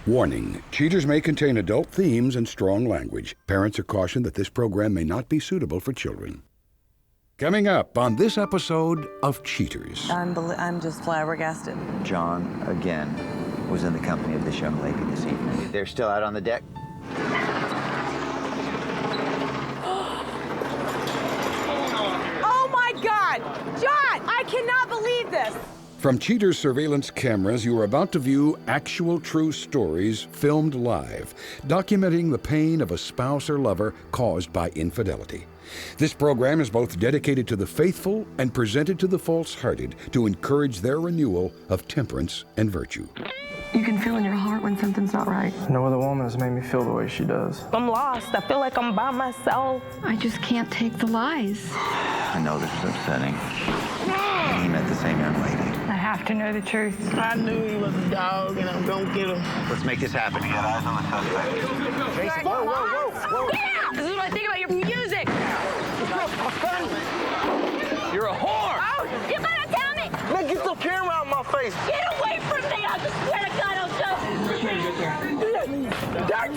Warning, cheaters may contain adult themes and strong language. Parents are cautioned that this program may not be suitable for children. Coming up on this episode of Cheaters. I'm just flabbergasted. John, again, was in the company of this young lady this evening. They're still out on the deck? Oh my God! John, I cannot believe this! From Cheaters surveillance cameras, you are about to view actual true stories filmed live, documenting the pain of a spouse or lover caused by infidelity. This program is both dedicated to the faithful and presented to the false-hearted to encourage their renewal of temperance and virtue. You can feel in your heart when something's not right. No other woman has made me feel the way she does. I'm lost. I feel like I'm by myself. I just can't take the lies. I know this is upsetting. He met the same young lady. I have to know the truth. I knew he was a dog, and I'm gonna get him. Let's make this happen. Get eyes on the suspect. Jason, whoa. Get out! This is what I think about your music. You're a whore! Oh, you gotta tell me! Man, get the camera out of my face. Get away from me! I just swear to God, I'll show you.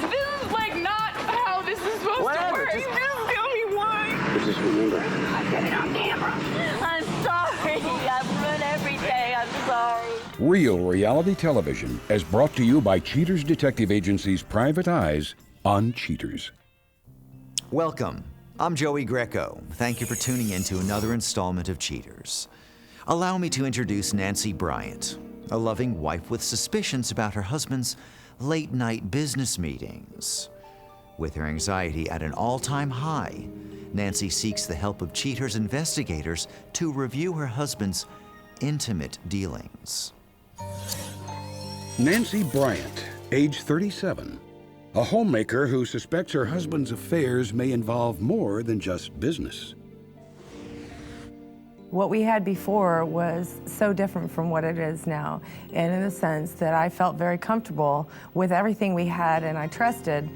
This is like not how this is supposed to work. Just tell me why. Just remember. I got it on camera. I'm sorry. I've ruined everything. I'm sorry. Real reality television is brought to you by Cheaters Detective Agency's Private Eyes on Cheaters. Welcome. I'm Joey Greco. Thank you for tuning in to another installment of Cheaters. Allow me to introduce Nancy Bryant, a loving wife with suspicions about her husband's late-night business meetings. With her anxiety at an all-time high, Nancy seeks the help of Cheaters investigators to review her husband's intimate dealings. Nancy Bryant, age 37. A homemaker who suspects her husband's affairs may involve more than just business. What we had before was so different from what it is now, and in the sense that I felt very comfortable with everything we had, and I trusted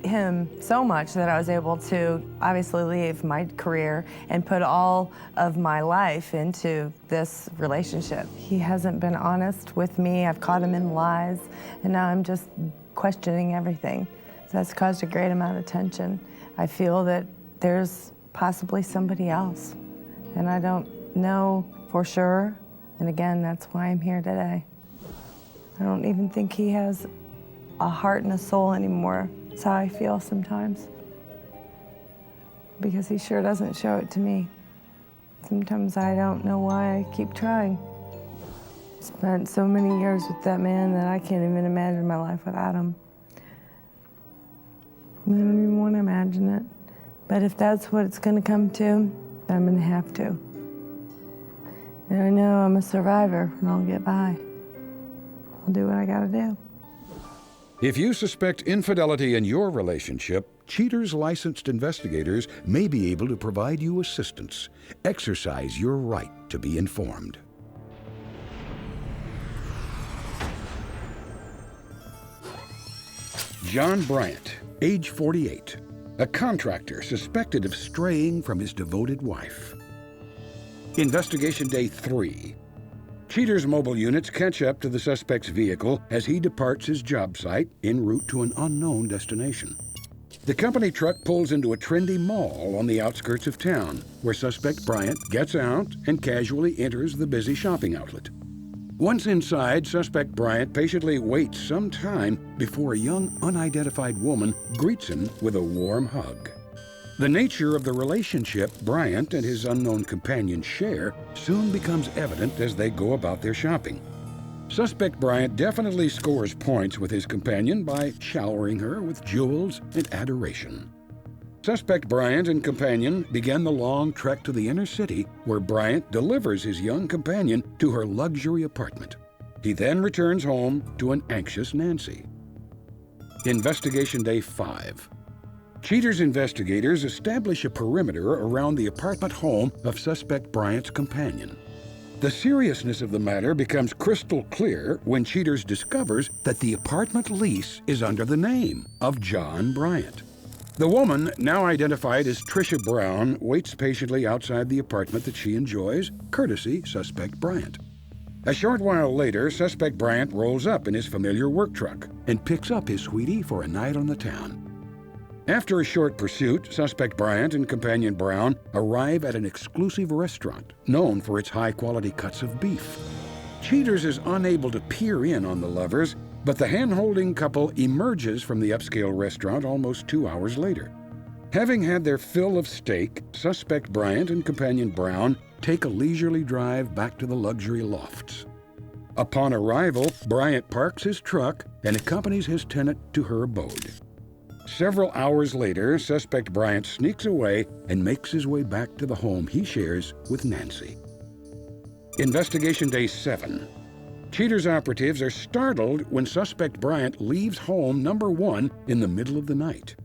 him so much that I was able to obviously leave my career and put all of my life into this relationship. He hasn't been honest with me. I've caught him in lies, and now I'm just questioning everything. So that's caused a great amount of tension. I feel that there's possibly somebody else, and I don't know for sure. And again, that's why I'm here today. I don't even think he has a heart and a soul anymore. That's how I feel sometimes, because he sure doesn't show it to me. Sometimes I don't know why I keep trying. Spent so many years with that man that I can't even imagine my life without him. I don't even want to imagine it. But if that's what it's going to come to, I'm going to have to. And I know I'm a survivor, and I'll get by. I'll do what I got to do. If you suspect infidelity in your relationship, Cheaters licensed investigators may be able to provide you assistance. Exercise your right to be informed. John Bryant, age 48, a contractor suspected of straying from his devoted wife. Investigation Day 3. Cheaters' mobile units catch up to the suspect's vehicle as he departs his job site en route to an unknown destination. The company truck pulls into a trendy mall on the outskirts of town, where suspect Bryant gets out and casually enters the busy shopping outlet. Once inside, suspect Bryant patiently waits some time before a young, unidentified woman greets him with a warm hug. The nature of the relationship Bryant and his unknown companion share soon becomes evident as they go about their shopping. Suspect Bryant definitely scores points with his companion by showering her with jewels and adoration. Suspect Bryant and companion begin the long trek to the inner city, where Bryant delivers his young companion to her luxury apartment. He then returns home to an anxious Nancy. Investigation Day 5. Cheaters investigators establish a perimeter around the apartment home of suspect Bryant's companion. The seriousness of the matter becomes crystal clear when Cheaters discovers that the apartment lease is under the name of John Bryant. The woman, now identified as Tricia Brown, waits patiently outside the apartment that she enjoys, courtesy suspect Bryant. A short while later, suspect Bryant rolls up in his familiar work truck and picks up his sweetie for a night on the town. After a short pursuit, suspect Bryant and companion Brown arrive at an exclusive restaurant known for its high-quality cuts of beef. Cheaters is unable to peer in on the lovers, but the hand-holding couple emerges from the upscale restaurant almost 2 hours later. Having had their fill of steak, suspect Bryant and companion Brown take a leisurely drive back to the luxury lofts. Upon arrival, Bryant parks his truck and accompanies his tenant to her abode. Several hours later, suspect Bryant sneaks away and makes his way back to the home he shares with Nancy. Investigation Day 7. Cheaters operatives are startled when suspect Bryant leaves home number 1 in the middle of the night.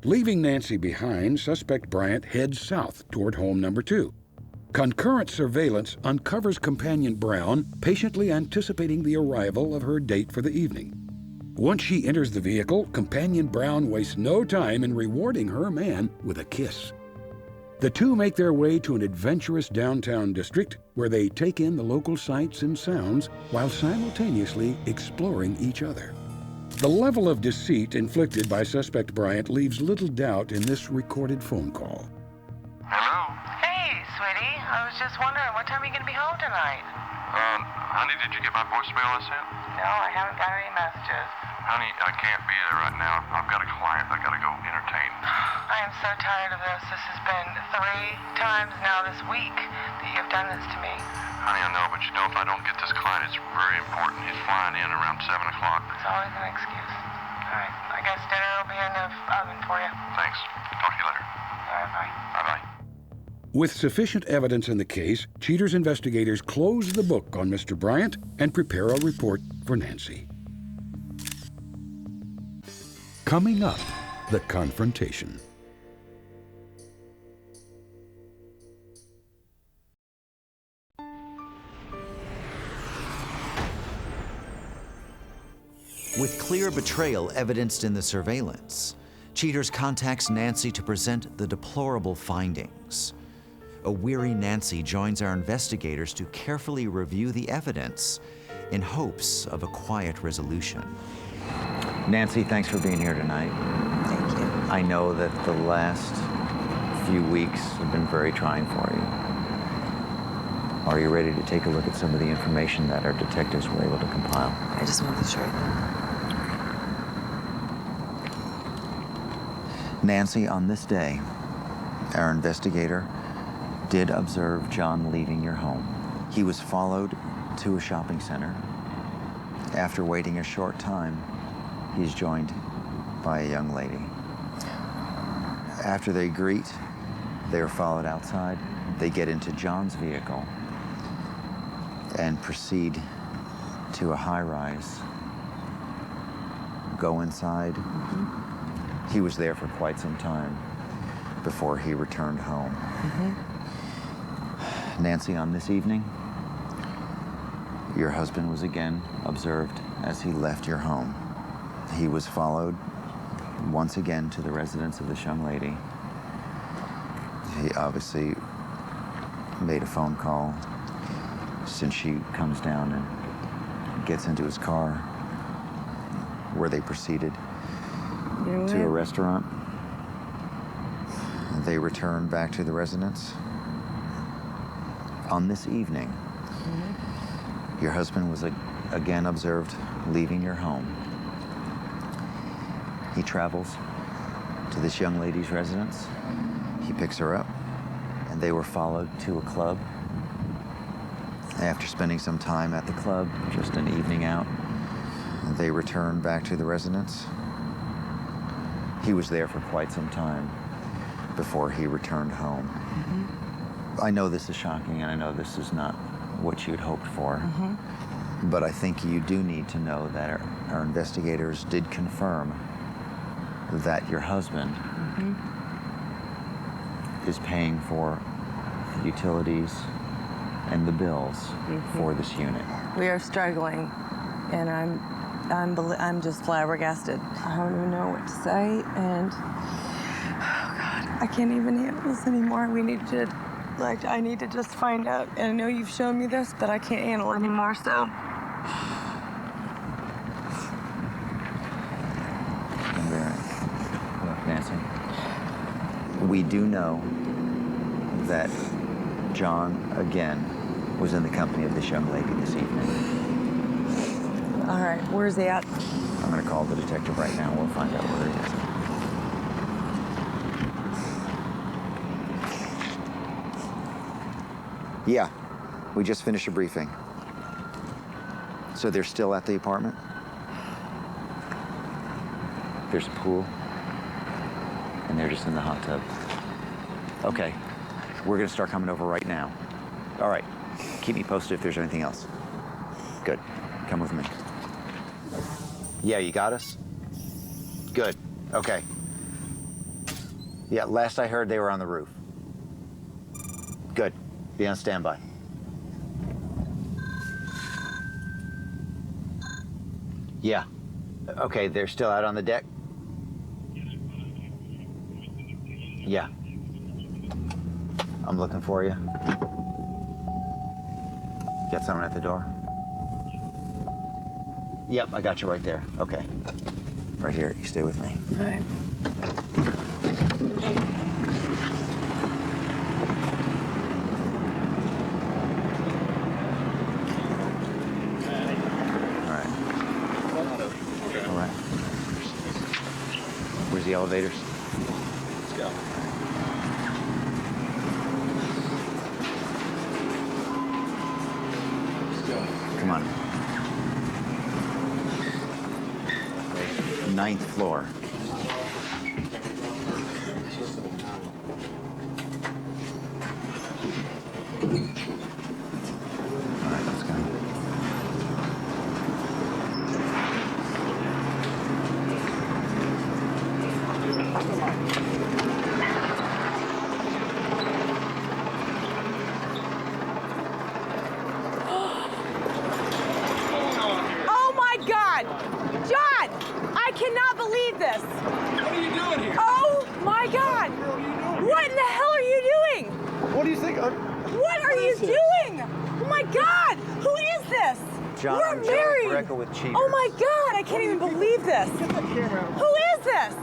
Leaving Nancy behind, suspect Bryant heads south toward home number 2. Concurrent surveillance uncovers companion Brown patiently anticipating the arrival of her date for the evening. Once she enters the vehicle, companion Brown wastes no time in rewarding her man with a kiss. The two make their way to an adventurous downtown district where they take in the local sights and sounds while simultaneously exploring each other. The level of deceit inflicted by suspect Bryant leaves little doubt in this recorded phone call. Hello? Hey, sweetie. I was just wondering, what time are you going to be home tonight? Honey, did you get my voicemail I sent? No, I haven't got any messages. Honey, I can't be there right now. I've got a client I gotta go entertain. I am so tired of this. This has been 3 times now this week that you've done this to me. Honey, I know, but you know, if I don't get this client, it's very important. He's flying in around 7 o'clock. It's always an excuse. All right, I guess dinner will be in the oven for you. Thanks. Talk to you later. All right, bye. Bye-bye. With sufficient evidence in the case, Cheaters investigators close the book on Mr. Bryant and prepare a report for Nancy. Coming up, the confrontation. With clear betrayal evidenced in the surveillance, Cheaters contacts Nancy to present the deplorable findings. A weary Nancy joins our investigators to carefully review the evidence in hopes of a quiet resolution. Nancy, thanks for being here tonight. Thank you. I know that the last few weeks have been very trying for you. Are you ready to take a look at some of the information that our detectives were able to compile? I just want the truth. Nancy, on this day, our investigator did observe John leaving your home. He was followed to a shopping center. After waiting a short time, he's joined by a young lady. After they greet, they are followed outside. They get into John's vehicle and proceed to a high-rise. Go inside. He was there for quite some time before he returned home. Nancy, on this evening, your husband was again observed as he left your home. He was followed once again to the residence of this young lady. He obviously made a phone call since she comes down and gets into his car, where they proceeded to a restaurant. They returned back to the residence. On this evening, your husband was again observed leaving your home. He travels to this young lady's residence. He picks her up, and they were followed to a club. After spending some time at the club, just an evening out, they returned back to the residence. He was there for quite some time before he returned home. I know this is shocking, and I know this is not what you'd hoped for, but I think you do need to know that our investigators did confirm that your husband is paying for the utilities and the bills for this unit. We are struggling, and I'm just flabbergasted. I don't even know what to say, and oh God, I can't even handle this anymore. We need to Like, I need to just find out. And I know you've shown me this, but I can't handle it anymore, so. Look, Nancy, we do know that John, again, was in the company of this young lady this evening. All right, where's he at? I'm gonna call the detective right now. We'll find out where he is. Yeah, we just finished a briefing. So they're still at the apartment? There's a pool, and they're just in the hot tub. Okay, we're gonna start coming over right now. All right, keep me posted if there's anything else. Good, come with me. Yeah, you got us? Good, okay. Yeah, last I heard they were on the roof. Good, be on standby. Yeah, okay, they're still out on the deck? Yeah. I'm looking for you. Got someone at the door? Yep, I got you right there. Okay. Right here, you stay with me. All right. All right. Where's the elevators? Let's go. Come on. 9th floor. All right, let's go. Oh my God! John! I cannot believe this! What are you doing here? Oh my God! What in the hell are you doing? What do you think? What are you doing? Oh my God! Who is this? John, We're I'm Joey married. Greco with Cheaters. Oh my God! I can't even believe this. Who is this?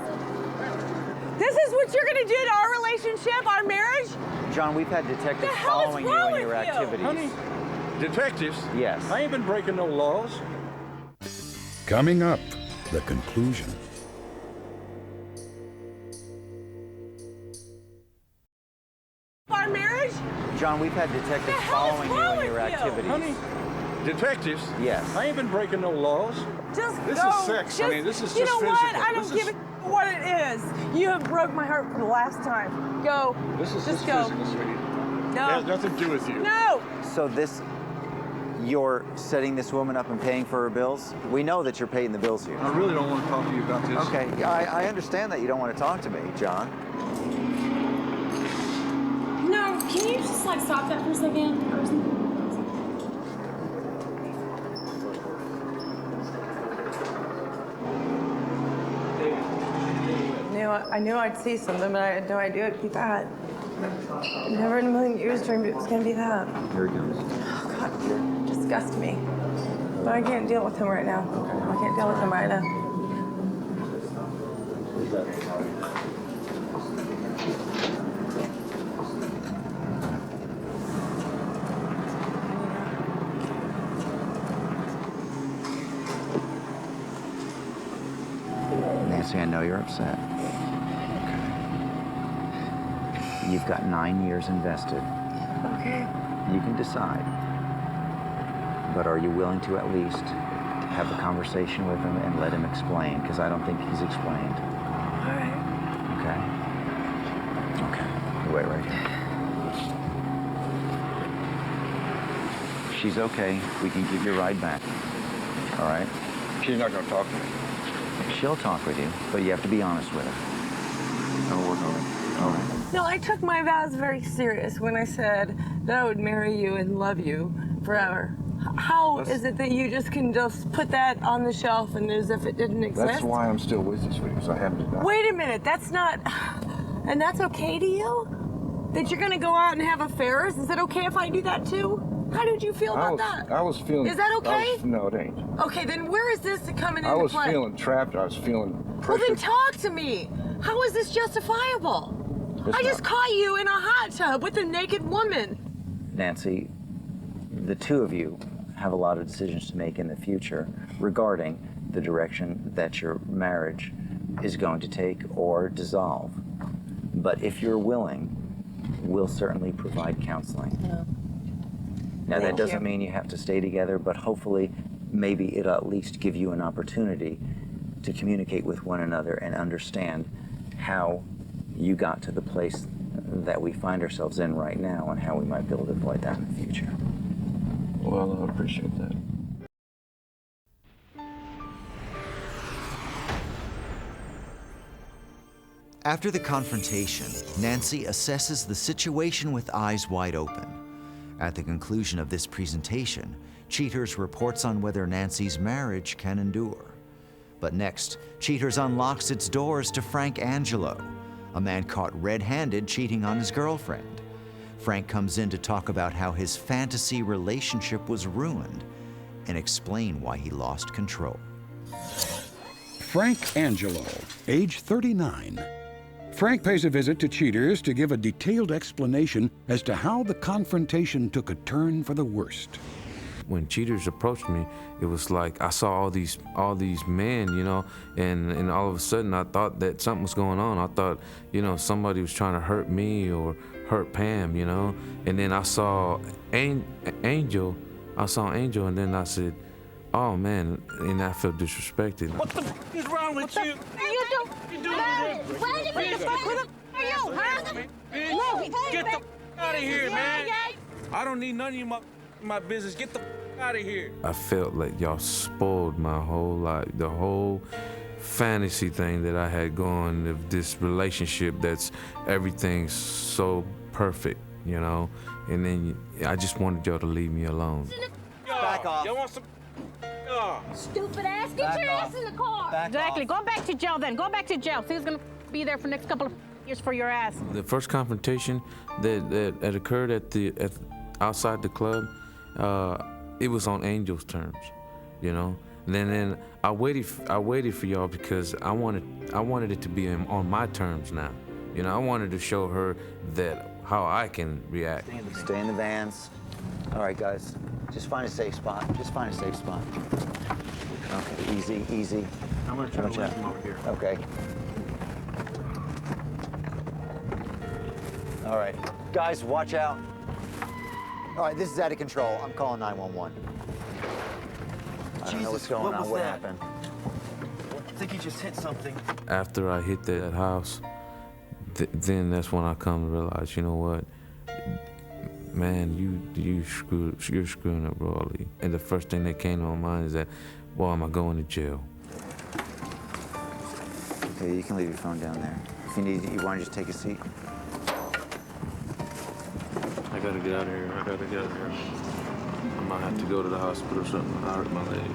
This is what you're gonna do to our relationship, our marriage? John, we've had detectives The hell is following you wrong and your with you? activities. Honey, detectives? Yes. I ain't been breaking no laws. Coming up, the conclusion. Our marriage? John, we've had detectives The hell is following you wrong and your with you? activities. Honey, detectives? Yes. I ain't been breaking no laws. Just This go. is sex. I mean, this is you just know what? physical. I don't This give is- a what it is. You have broke my heart for the last time. Go. This is just just go. physical, sweetie. No. It has nothing to do with you. No. So you're setting this woman up and paying for her bills? We know that you're paying the bills here. I really don't want to talk to you about this. Okay, I understand that you don't want to talk to me, John. No, can you just like stop that for a second? I knew I'd see something, but I had no idea it'd be that. Never in a million years dreamed it was gonna be that. Here he comes. Oh God, you disgust me. But I can't deal with him right now. I can't deal with him right now. Nancy, I know you're upset. You've got 9 years invested. Okay. You can decide. But are you willing to at least have a conversation with him and let him explain? Because I don't think he's explained. All right. Okay? Okay. You wait right here. She's okay. We can give you a ride back. All right? She's not going to talk to me. She'll talk with you, but you have to be honest with her. I'll work on it. All right. No, I took my vows very serious when I said that I would marry you and love you forever. How is it that you just can just put that on the shelf and as if it didn't exist? That's why I'm still with you, sweetie, because I haven't done. Wait a minute, that's not... And that's okay to you? That you're gonna go out and have affairs? Is it okay if I do that too? How did you feel about that? I was feeling... Is that okay? No, it ain't. Okay, then where is this coming into play? I was feeling trapped. I was feeling pressure. Well, then talk to me. How is this justifiable? I just caught you in a hot tub with a naked woman. Nancy, the two of you have a lot of decisions to make in the future regarding the direction that your marriage is going to take or dissolve. But if you're willing, we'll certainly provide counseling. Yeah. Now, that doesn't mean you have to stay together, but hopefully, maybe it'll at least give you an opportunity to communicate with one another and understand how you got to the place that we find ourselves in right now and how we might be able to avoid that in the future. Well, I appreciate that. After the confrontation, Nancy assesses the situation with eyes wide open. At the conclusion of this presentation, Cheaters reports on whether Nancy's marriage can endure. But next, Cheaters unlocks its doors to Frank Angelo, a man caught red-handed cheating on his girlfriend. Frank comes in to talk about how his fantasy relationship was ruined and explain why he lost control. Frank Angelo, age 39. Frank pays a visit to Cheaters to give a detailed explanation as to how the confrontation took a turn for the worst. When Cheaters approached me, it was like I saw all these men, you know, and all of a sudden I thought that something was going on. I thought, you know, somebody was trying to hurt me or hurt Pam, you know. And then I saw Angel, and then I said, oh man, and I felt disrespected. What the f is wrong with you? You doing this? Wait a minute, what are you, huh? Get the f out of here, man. I don't need none of my business. Get the f out of here. I felt like y'all spoiled my whole life, the whole fantasy thing that I had going of this relationship that's everything's so perfect, you know? And then I just wanted y'all to leave me alone. Back off. Y'all want some Stupid ass, get your ass in the car. Exactly. Go back to jail then. Go back to jail. See who's gonna be there for the next couple of years for your ass. The first confrontation that occurred outside the club, it was on Angel's terms, you know. And then I waited for y'all because I wanted it to be on my terms now. You know, I wanted to show her that how I can react. Stay in the vans. All right, guys. Just find a safe spot. Just find a safe spot. Okay, easy, easy. I'm gonna try to let him over here. Okay. All right. Guys, watch out. All right, this is out of control. I'm calling 911. I don't know what's going on. What happened? I think he just hit something. After I hit that house, then that's when I come to realize, you know what? Man, you're screwing up royally. And the first thing that came to my mind is that, boy, am I going to jail? Okay, you can leave your phone down there. If you need, you want to just take a seat? I gotta get out of here. I might have to go to the hospital or something. I hurt my leg.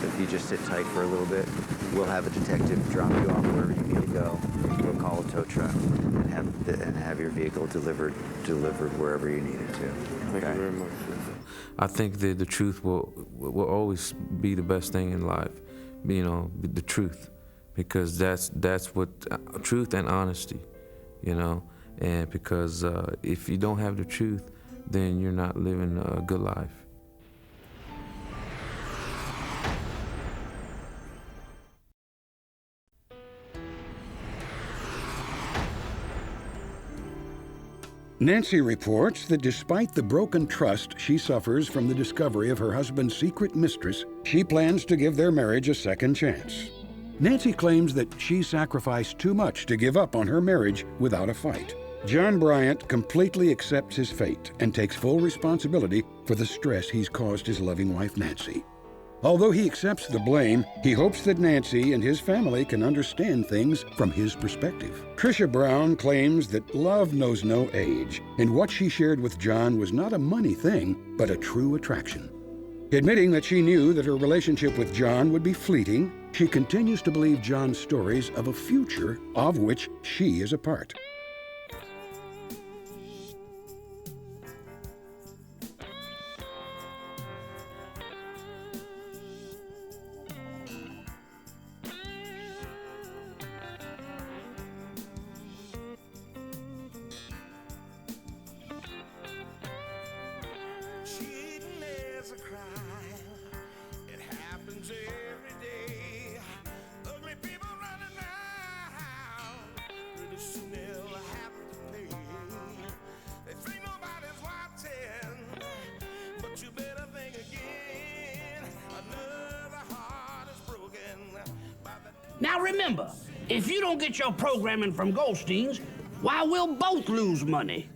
If you just sit tight for a little bit, we'll have a detective drop you off wherever you need to go. We'll call a tow truck and have your vehicle delivered wherever you need it to. Okay? Thank you very much. I think that the truth will always be the best thing in life. You know, the truth, because that's what truth and honesty. You know, and because if you don't have the truth, then you're not living a good life. Nancy reports that despite the broken trust she suffers from the discovery of her husband's secret mistress, she plans to give their marriage a second chance. Nancy claims that she sacrificed too much to give up on her marriage without a fight. John Bryant completely accepts his fate and takes full responsibility for the stress he's caused his loving wife, Nancy. Although he accepts the blame, he hopes that Nancy and his family can understand things from his perspective. Tricia Brown claims that love knows no age, and what she shared with John was not a money thing, but a true attraction. Admitting that she knew that her relationship with John would be fleeting, She continues to believe John's stories of a future of which she is a part. Now remember, if you don't get your programming from Goldstein's, why, we'll both lose money.